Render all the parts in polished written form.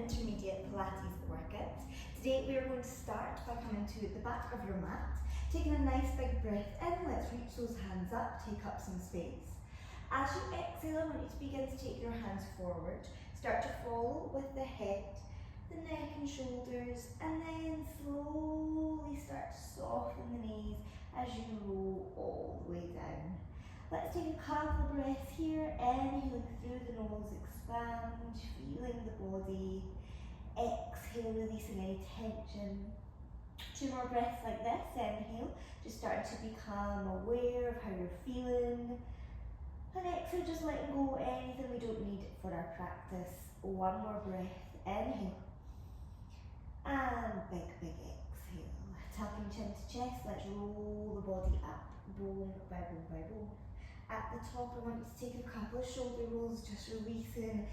intermediate Pilates workout. Today we are going to start by coming to the back of your mat, taking a nice big breath in. Let's reach those hands up, take up some space. As you exhale, I want you to begin to take your hands forward. Start to follow with the head, the neck and shoulders, and then slowly start to soften the knees as you roll all the way down. Let's take a couple of breaths here. Inhaling through the nose, expand, feeling the body. Exhale, releasing any tension. 2 more breaths like this. Inhale, just start to become aware of how you're feeling. And exhale, just letting go of anything we don't need for our practice. 1 more breath. Inhale. And big exhale. Tucking chin to chest. Let's roll the body up, bone by bone by bone. At the top, I want you to take a couple of shoulder rolls, just releasing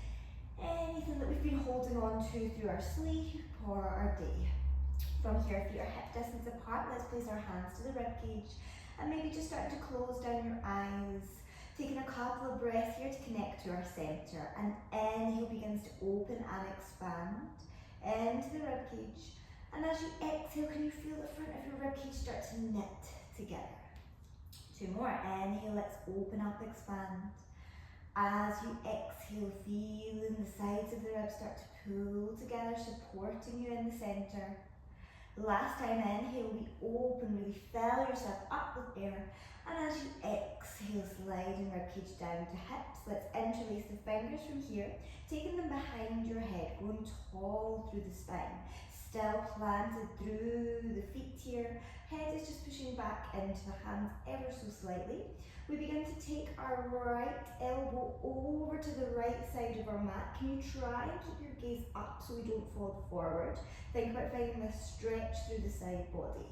anything that we've been holding on to through our sleep or our day. From here, feet are hip distance apart. Let's place our hands to the ribcage and maybe just start to close down your eyes. Taking a couple of breaths here to connect to our centre. And inhale begins to open and expand into the ribcage. And as you exhale, can you feel the front of your ribcage start to knit together? 2 more. Inhale, let's open up, expand. As you exhale, feeling the sides of the ribs start to pull together, supporting you in the centre. Last time, inhale, we open, really fill yourself up with air. And as you exhale, sliding ribcage down to hips. Let's interlace the fingers from here, taking them behind your head, going tall through the spine. Still planted through the feet here. Head is just pushing back into the hands ever so slightly. We begin to take our right elbow over to the right side of our mat. Can you try and keep your gaze up so we don't fall forward? Think about finding this stretch through the side body.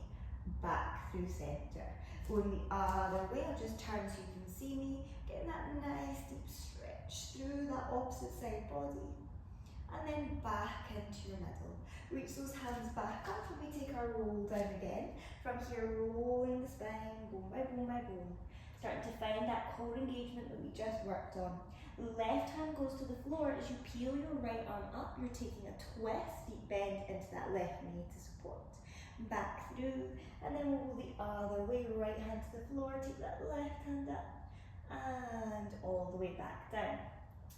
Back through centre. Going the other way, I'll just turn so you can see me. Getting that nice deep stretch through that opposite side body. And then back into your middle. Reach those hands back up and we take our roll down again. From here, rolling the spine, bone by bone by bone. Starting to find that core engagement that we just worked on. Left hand goes to the floor. As you peel your right arm up, you're taking a twist, deep bend into that left knee to support. Back through, and then we'll go the other way. Right hand to the floor, take that left hand up, and all the way back down.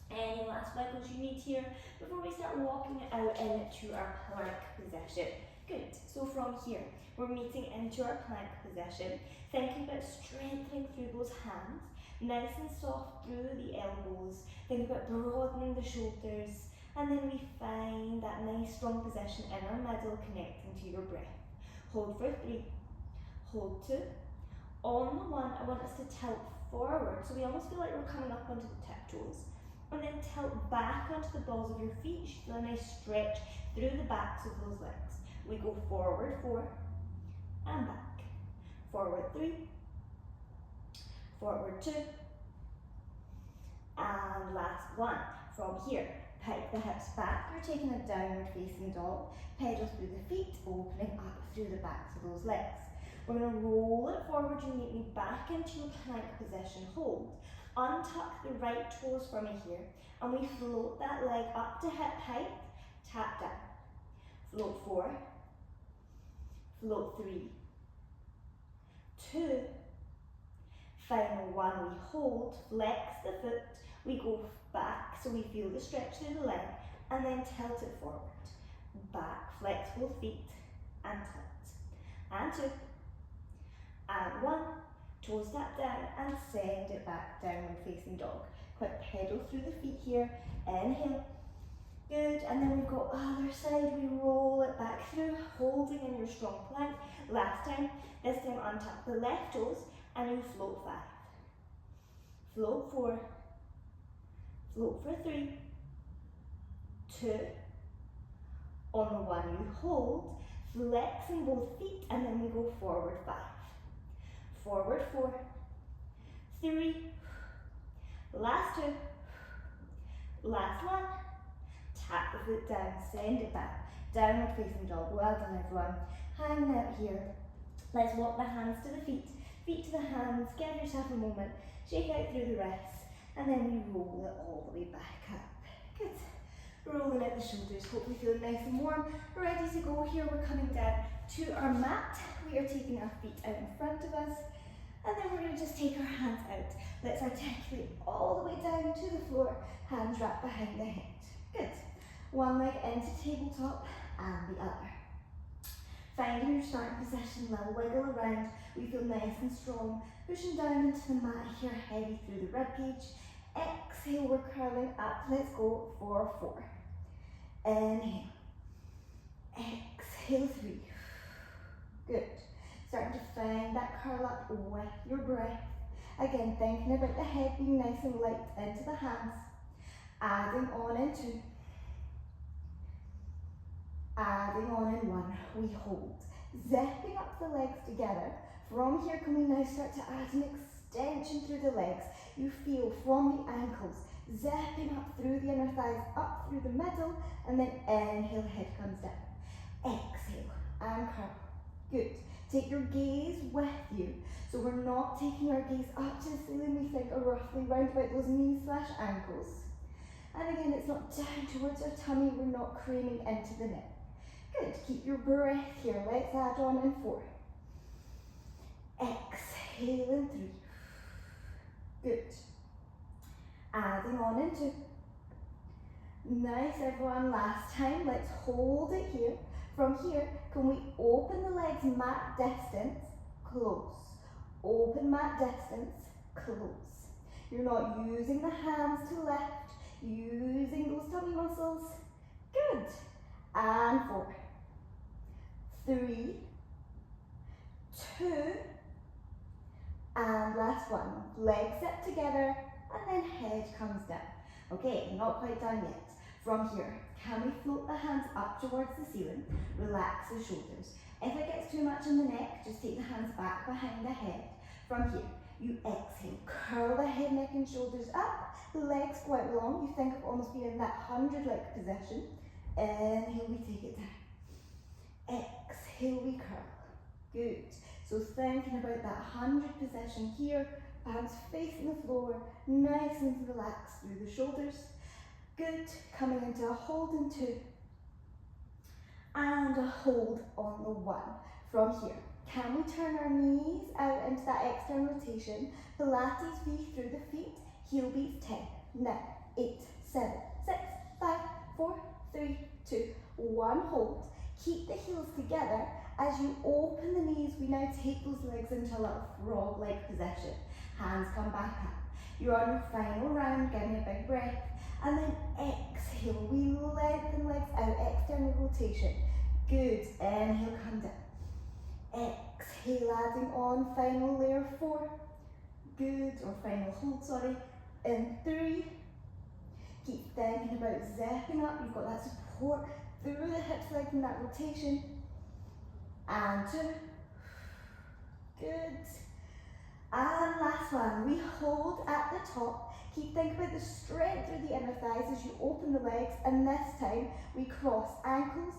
Any last wiggles you need here before we start walking out into our plank position. Good. So from here, we're meeting into our plank position. Thinking about strengthening through those hands, nice and soft through the elbows. Think about broadening the shoulders, and then we find that nice strong position in our middle, connecting to your breath. Hold for 3. Hold 2. On the 1, I want us to tilt forward, so we almost feel like we're coming up onto the tiptoes. And then tilt back onto the balls of your feet. You should feel a nice stretch through the backs of those legs. We go forward 4 and back. Forward 3, forward 2, and last 1. From here, pike the hips back. You're taking a downward facing dog. Pedal through the feet, opening up through the backs of those legs. We're going to roll it forward. You meet me back into your plank position. Hold. Untuck the right toes for me here, and we float that leg up to hip height, tap down. Float 4, float 3, 2, final 1, we hold, flex the foot, we go back so we feel the stretch through the leg, and then tilt it forward. Back, flex both feet, and tilt. And 2, and 1, toes tap down and send it back, downward facing dog. Quick pedal through the feet here, inhale. Good, and then we've got other side, we roll it back through, holding in your strong plank. Last time, this time untuck the left toes and you float 5. Float 4, float for 3, 2, on the 1 you hold, flexing both feet, and then we go forward 5. Forward 4, 3, last 2, last 1, tap the foot down, send it back, downward facing dog. Well done everyone. Hanging out here. Let's walk the hands to the feet, feet to the hands, give yourself a moment, shake out through the wrists, and then we roll it all the way back up. Good. rolling out the shoulders, hopefully feeling nice and warm, ready to go here. We're coming down to our mat. We are taking our feet out in front of us, and then we're going to just take our hands out. Let's articulate all the way down to the floor, hands wrapped behind the head. Good. One leg into tabletop and the other. Finding your starting position, little wiggle around. We feel nice and strong. Pushing down into the mat here, heavy through the ribcage. Exhale, we're curling up. Let's go for 4. Inhale. Exhale, 3. Good. Starting to find that curl up with your breath. Again, thinking about the head being nice and light into the hands. Adding on in 2. Adding on in 1. We hold. Zipping up the legs together. From here, can we now start to add an extension through the legs? You feel from the ankles, zipping up through the inner thighs, up through the middle, and then inhale, head comes down. Exhale, and curl. Good. Take your gaze with you. So we're not taking our gaze up to the ceiling. We think roughly round about those knees/ankles. And again, it's not down towards our tummy. We're not craning into the neck. Good. Keep your breath here. Let's add on in 4. Exhale in 3. Good. Adding on in 2. Nice, everyone. Last time. Let's hold it here. From here, can we open the legs mat distance? Close. Open mat distance. Close. You're not using the hands to lift. Using those tummy muscles. Good. And 4. 3. 2. And last one. Legs sit together and then head comes down. Okay, not quite done yet. From here, can we float the hands up towards the ceiling? Relax the shoulders. If it gets too much in the neck, just take the hands back behind the head. From here, you exhale. Curl the head, neck and shoulders up. The legs go out long. You think of almost being in that 100-leg position. Inhale, we take it down. Exhale, we curl. Good. So thinking about that 100 position here, hands facing the floor, nice and relaxed through the shoulders. Good. Coming into a hold in 2 and a hold on the 1. From here, can we turn our knees out into that external rotation? Pilates V through the feet, heel beats 10, 9, 8, 7, 6, 5, 4, 3, 2, 1. Hold. Keep the heels together. As you open the knees, we now take those legs into a little frog-like position. Hands come back up. You're on your final round, give me a big breath. And then exhale, we lengthen legs out, external rotation. Good, inhale, come down. Exhale, adding on, final layer 4. Good, or final hold, sorry. In 3. Keep thinking about zipping up, you've got that support through the hips, legs in that rotation. And 2. Good. And last one, we hold at the top. Keep thinking about the strength through the inner thighs as you open the legs, and this time we cross ankles,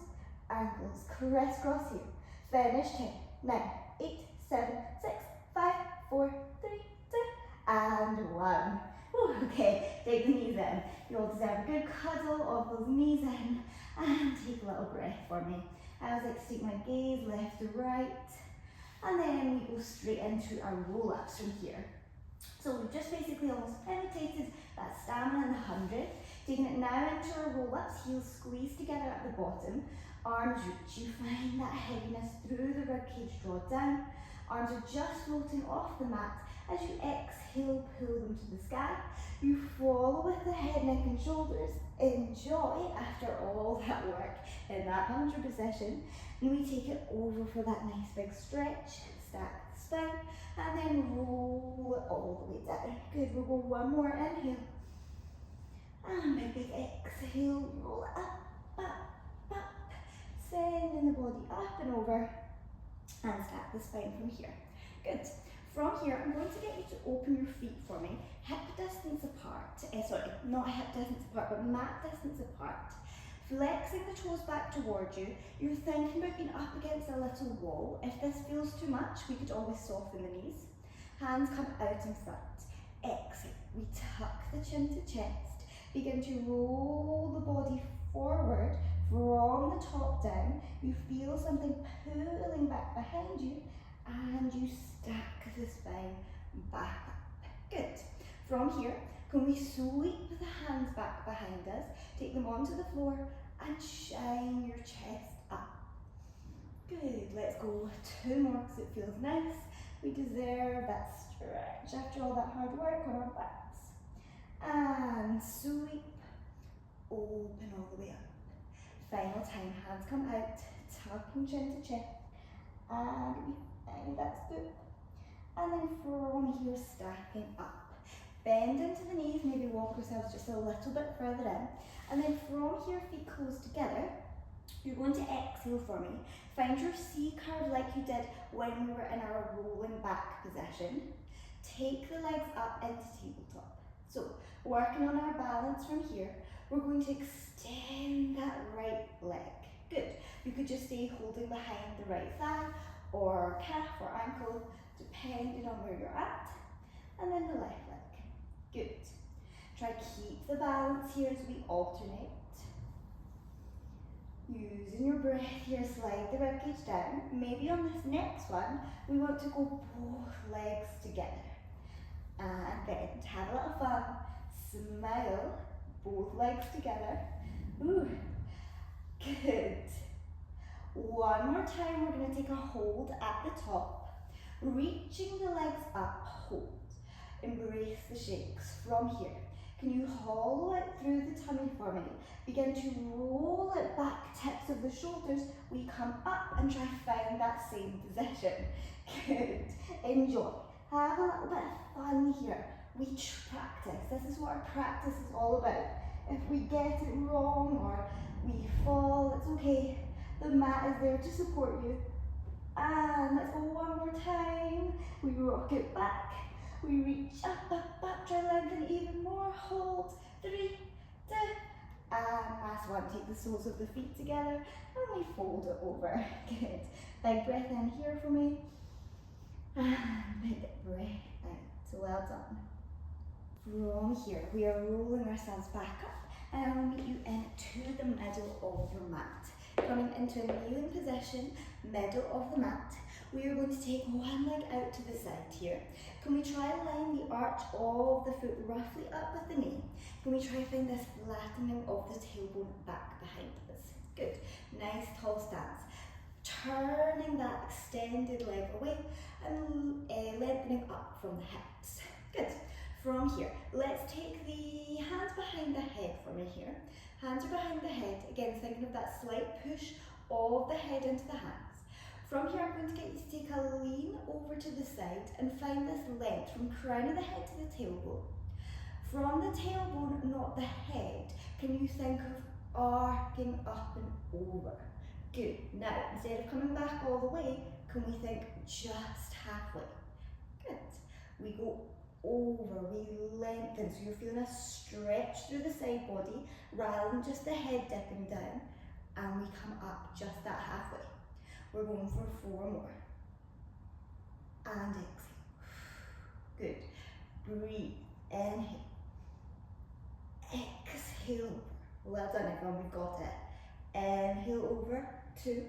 ankles, crisscross here. Finish 10, 9, 8, 7, 6, 5, 4, 3, 2, and 1. Whew, okay, take the knees in. You all deserve a good cuddle of those knees in, and take a little breath for me. I always like to take my gaze left to right, and then we go straight into our roll-ups from here. So we've just basically almost imitated that stamina in the 100. Taking it now into our roll-ups, heels squeeze together at the bottom, arms reach. You find that heaviness through the ribcage, draw down. Arms are just floating off the mat. As you exhale, pull them to the sky. You follow with the head, neck and shoulders. Enjoy after all that work in that 100 position. And we take it over for that nice big stretch. Stack the spine and then roll it all the way down. Good, we'll go one more inhale. And a big exhale, roll it up, up, up. Sending the body up and over. And stack the spine from here. Good. From here, I'm going to get you to open your feet for me, hip distance apart. Sorry, not hip distance apart, but mat distance apart. Flexing the toes back towards you. You're thinking about being up against a little wall. If this feels too much, we could always soften the knees. Hands come out in front. Exhale. We tuck the chin to chest. Begin to roll the body forward from the top down. You feel something pulling back behind you, and you stack the spine back up. Good. From here, can we sweep the hands back behind us, take them onto the floor, and shine your chest up. Good. Let's go 2 more because it feels nice. We deserve that stretch after all that hard work on our backs. And sweep, open all the way up. Final time, hands come out, tucking chin to chest, and we find that scoop. And then from here, stacking up. Bend into the knees, maybe walk yourselves just a little bit further in. And then from here, feet close together, you're going to exhale for me. Find your C curve like you did when we were in our rolling back position. Take the legs up into tabletop. So, working on our balance from here, we're going to extend that right leg. Good. You could just stay holding behind the right thigh or calf or ankle, depending on where you're at. And then the left leg. Good. Try keep the balance here as we alternate. Using your breath here, slide the ribcage down. Maybe on this next one, we want to go both legs together. And bend. Have a little fun. Smile. Both legs together. Ooh. Good. One more time, we're going to take a hold at the top. Reaching the legs up, hold. Embrace the shakes from here. Can you hollow it through the tummy for me? Begin to roll it back, tips of the shoulders. We come up and try to find that same position. Good. Enjoy. Have a little bit of fun here. We practice. This is what our practice is all about. If we get it wrong or we fall, it's okay. The mat is there to support you. And let's go one more time. We rock it back. We reach up, up, up. Try lengthen even more. Hold. 3, 2, and last one. Take the soles of the feet together and we fold it over. Good. Big breath in here for me. And big breath out. So well done. From here, we are rolling ourselves back up, and I will meet you into the middle of your mat. Coming into a kneeling position, middle of the mat. We are going to take one leg out to the side here. Can we try and line the arch of the foot roughly up with the knee? Can we try find this flattening of the tailbone back behind us? Good. Nice tall stance. Turning that extended leg away and lengthening up from the hips. Good. From here, let's take the hands behind the head for me here. Hands are behind the head. Again, thinking of that slight push of the head into the hands. From here, I'm going to get you to take a lean over to the side and find this length from crown of the head to the tailbone. From the tailbone, not the head, can you think of arcing up and over? Good. Now, instead of coming back all the way, can we think just halfway? Good. We go over, we lengthen, so you're feeling a stretch through the side body rather than just the head dipping down, and we come up just that halfway. We're going for 4 more. And exhale. Good. Breathe. Inhale. Exhale. Well done everyone, we've got it. Inhale over, 2.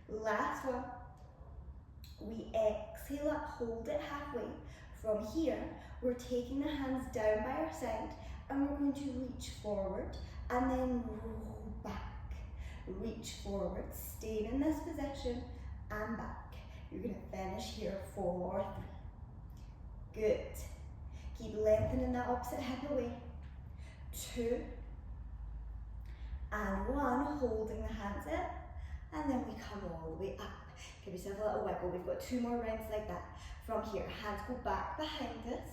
Last one. We exhale up, hold it halfway. From here, we're taking the hands down by our side and we're going to reach forward and then roll back. Reach forward, stay in this position and back. You're going to finish here for 3. Good. Keep lengthening that opposite hip away. 2 and 1, holding the hands in, and then we come all the way up. Give yourself a little wiggle. We've got 2 more rounds like that. From here, hands go back behind us.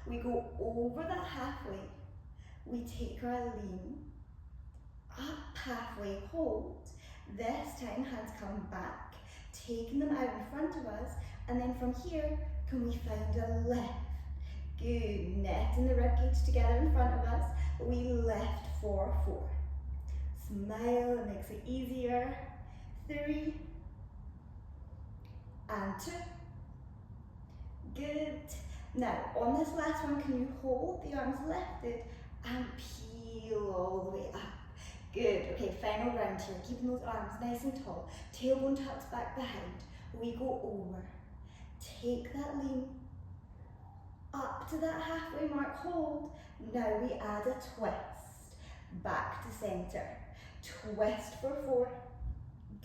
We go over that halfway. We take our lean, up halfway, hold. This time, hands come back, taking them out in front of us, and then from here, can we find a lift? Good. Netting the ribcage together in front of us. We lift for 4. Smile, it makes it easier. 3 and 2. Good. Now, on this last one, can you hold the arms lifted and peel all the way up. Good, okay, final round here, keeping those arms nice and tall, tailbone tucked back behind. We go over, take that lean, up to that halfway mark, hold. Now we add a twist, back to center. Twist for 4,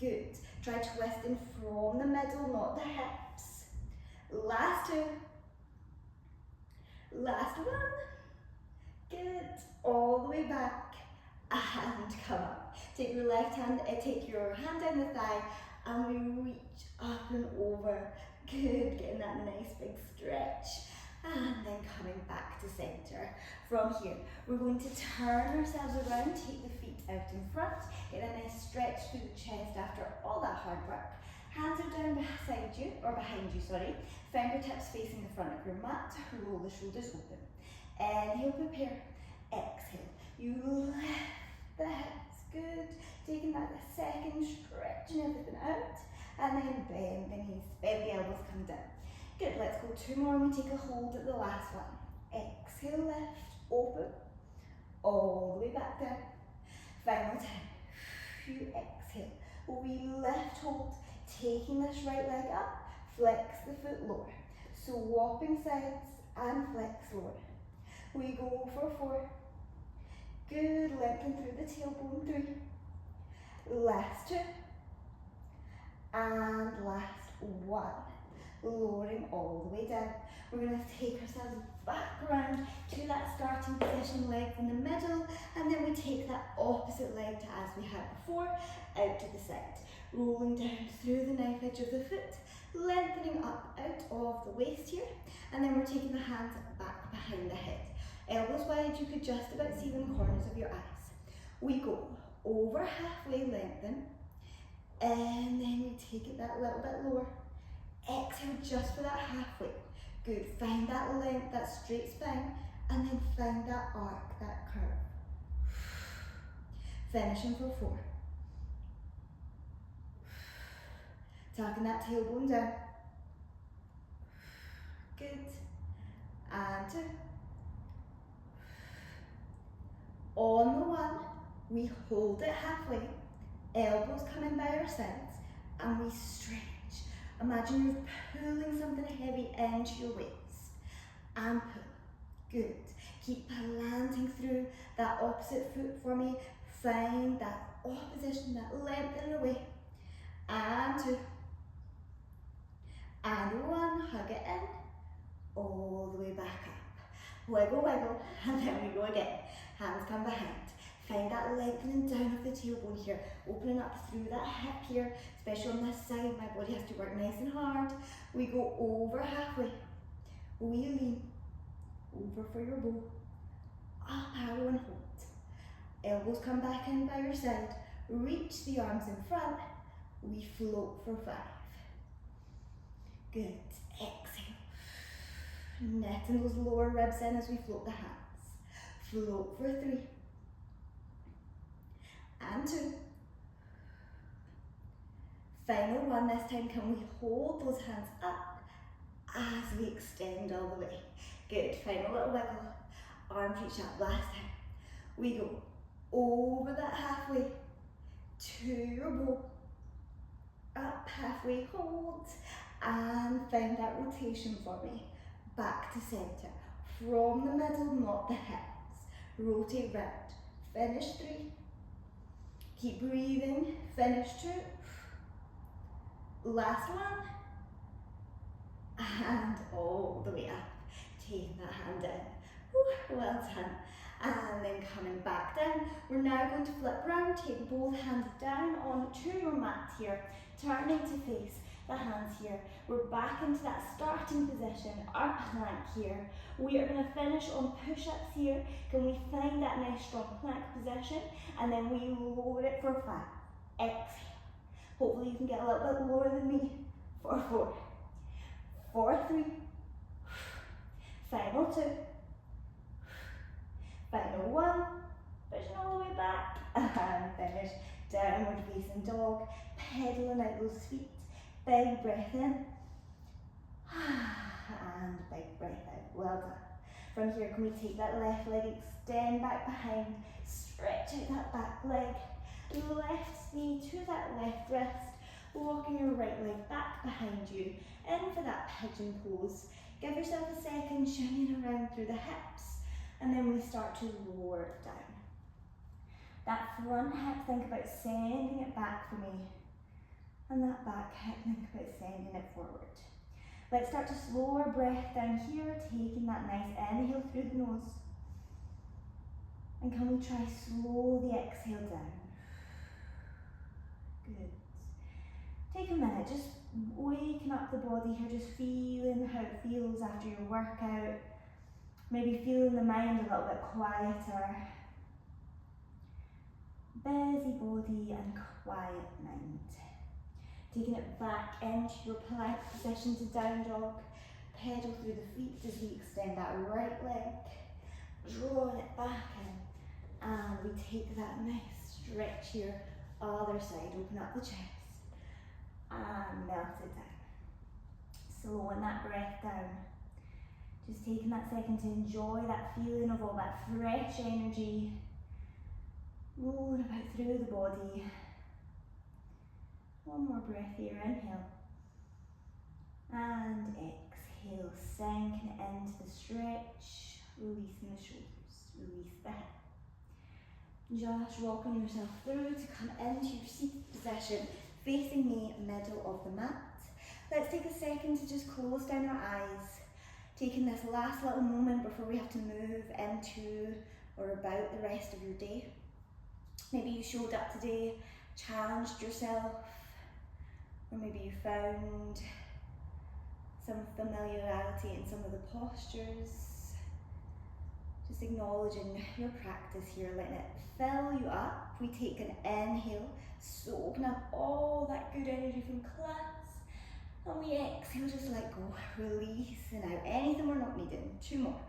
good. Try twisting from the middle, not the hips. Last 2, last 1, good. All the way back, and come up. Take your take your hand down the thigh, and we reach up and over. Good, getting that nice big stretch. And then coming back to center. From here, we're going to turn ourselves around, take the feet out in front, get a nice stretch through the chest after all that hard work. Hands are down beside you, or behind you, sorry. Fingertips facing the front of your mat, roll the shoulders open. Inhale, prepare. Exhale. You lift the hips, good. Taking that second, stretching everything out. And then bend the knees, bend the elbows, come down. Good, let's go 2 more and we take a hold at the last one. Exhale, lift, open, all the way back down. Final time. You exhale. We lift, hold, taking this right leg up, flex the foot lower. Swapping sides and flex lower. We go for 4. Good, lengthen through the tailbone, 3. Last 2. And last 1. Lowering all the way down. We're going to take ourselves back around to that starting position, legs in the middle, and then we take that opposite leg to as we had before, out to the side. Rolling down through the knife edge of the foot, lengthening up out of the waist here, and then we're taking the hands back behind the head. Elbows wide, you could just about see them corners of your eyes. We go over halfway, lengthen, and then we take it that little bit lower. Exhale just for that halfway. Good, find that length, that straight spine, and then find that arc, that curve. Finishing for 4. Tucking that tailbone down. Good. And 2. On the 1, we hold it halfway, elbows coming by our sides, and we stretch. Imagine you're pulling something heavy into your waist. And pull. Good. Keep planting through that opposite foot for me. Find that opposition, that lengthening away. And 2. And 1. Hug it in. All the way back up. Wiggle, wiggle. And then we go again. Hands come behind. Find that lengthening down of the tailbone here, opening up through that hip here, especially on this side. My body has to work nice and hard. We go over halfway. We lean. Over for your bow. Up, arrow and hold. Elbows come back in by your side. Reach the arms in front. We float for 5. Good. Exhale. Netting those lower ribs in as we float the hands. Float for 3. And 2. Final 1, this time can we hold those hands up as we extend all the way. Good, final little wiggle. Arms reach up, last time. We go over that halfway to your bow. Up halfway, hold, and find that rotation for me. Back to center. From the middle, not the hips. Rotate round. Finish 3. Keep breathing, finish 2. Last 1. And all the way up. Taking that hand down. Whew, well done. And then coming back down. We're now going to flip round, take both hands down onto your mat here. Turning to face the hands here. We're back into that starting position, our plank here. We are going to finish on push-ups here. Can we find that nice strong plank position? And then we lower it for 5. Exhale. Hopefully you can get a little bit lower than me. For 4. For 3. Final 2. Final 1. Pushing all the way back. And finish. Downward facing dog. Pedaling out those feet. Big breath in. And big breath out. Well done. From here, can we take that left leg, extend back behind, stretch out that back leg, left knee to that left wrist, walking your right leg back behind you, in for that pigeon pose. Give yourself a second, shimmying around through the hips, and then we start to lower it down. That front hip, think about sending it back for me, and that back hip, think about sending it forward. Let's start to slow our breath down here, taking that nice inhale through the nose. And can we try slow the exhale down? Good. Take a minute, just waking up the body here, just feeling how it feels after your workout. Maybe feeling the mind a little bit quieter. Busy body and quiet mind. Taking it back into your plank position to down dog. Pedal through the feet as we extend that right leg. Drawing it back in. And we take that nice stretch here. Other side, open up the chest. And melt it down. Slowing that breath down. Just taking that second to enjoy that feeling of all that fresh energy. Rolling about through the body. One more breath here, inhale. And exhale, sinking into the stretch, releasing the shoulders, release the hip. Just rocking yourself through to come into your seated position, facing the middle of the mat. Let's take a second to just close down our eyes, taking this last little moment before we have to move into or about the rest of your day. Maybe you showed up today, challenged yourself, or maybe you found some familiarity in some of the postures. Just acknowledging your practice here, letting it fill you up. We take an inhale, soaking up all that good energy from class, and we exhale, just let go, releasing out anything we're not needing. 2 more.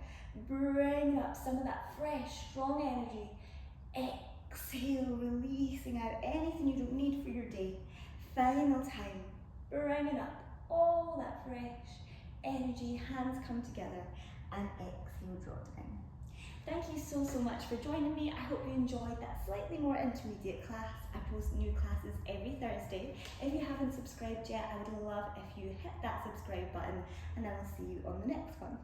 Bring up some of that fresh, strong energy. Exhale, releasing out anything you don't need for your day. Final time, bringing up all that fresh energy, hands come together, and exhale, drop down. Thank you so much for joining me. I hope you enjoyed that slightly more intermediate class. I post new classes every Thursday. If you haven't subscribed yet, I would love if you hit that subscribe button, and I will see you on the next one.